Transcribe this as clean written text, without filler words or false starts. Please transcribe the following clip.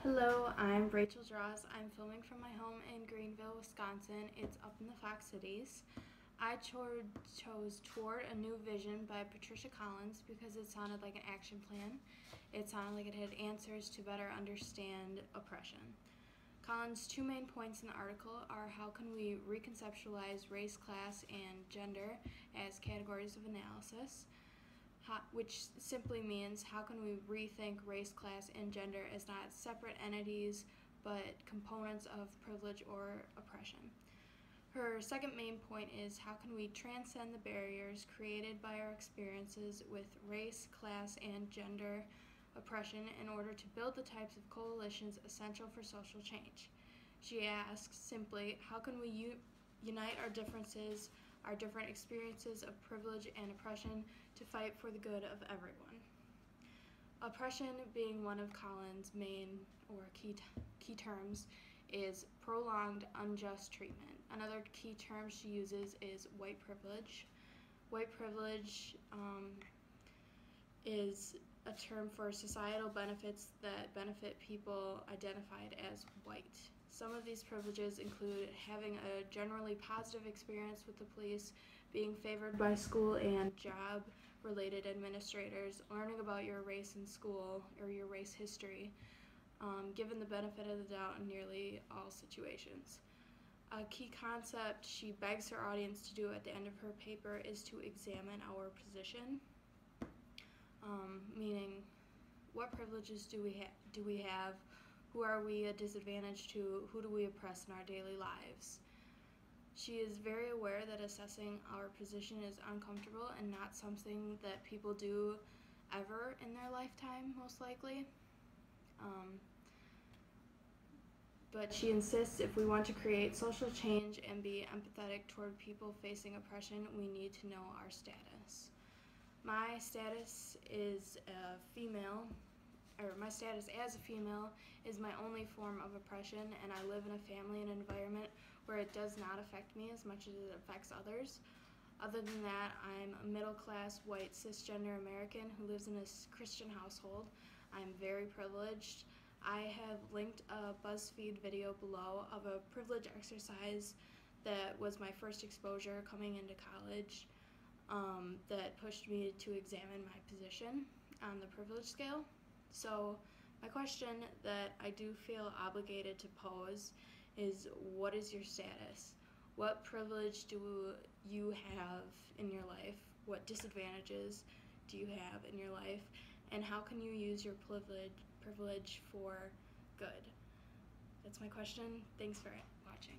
Hello, I'm Rachel Draws. I'm filming from my home in Greenville, Wisconsin. It's up in the Fox Cities. I chose Toward a New Vision by Patricia because it sounded like an action plan. It sounded like it had answers to better understand oppression. Collins' two main points in the article are how can we reconceptualize race, class, and gender as categories of analysis, which simply means how can we rethink race, class, and gender as not separate entities but components of privilege or oppression. Her second main point is how can we transcend the barriers created by our experiences with race, class, and gender oppression in order to build the types of coalitions essential for social change. She asks simply, how can we unite our differences, our different experiences of privilege and oppression to fight for the good of everyone? Oppression, being one of Collins' main or key terms, is prolonged unjust treatment. Another key term she uses is white privilege. White privilege is a term for societal benefits that benefit people identified as white. Some of these privileges include having a generally positive experience with the police, being favored by school and job-related administrators, learning about your race in school or your race history, given the benefit of the doubt in nearly all situations. A key concept she begs her audience to do at the end of her paper is to examine our position, meaning what privileges do we have, who are we a disadvantage to, who do we oppress in our daily lives. She is very aware that assessing our position is uncomfortable and not something that people do ever in their lifetime, most likely. But she insists if we want to create social change and be empathetic toward people facing oppression, we need to know our status. My status is a female, or my status as a female is my only form of oppression, and I live in a family and environment where it does not affect me as much as it affects others. Other than that, I'm a middle-class, white, cisgender American who lives in a Christian household. I'm very privileged. I have linked a BuzzFeed video below of a privilege exercise that was my first exposure coming into college, that pushed me to examine my position on the privilege scale. So my question that I do feel obligated to pose is, what is your status? What privilege do you have in your life? What disadvantages do you have in your life? And how can you use your privilege for good? That's my question. Thanks for watching.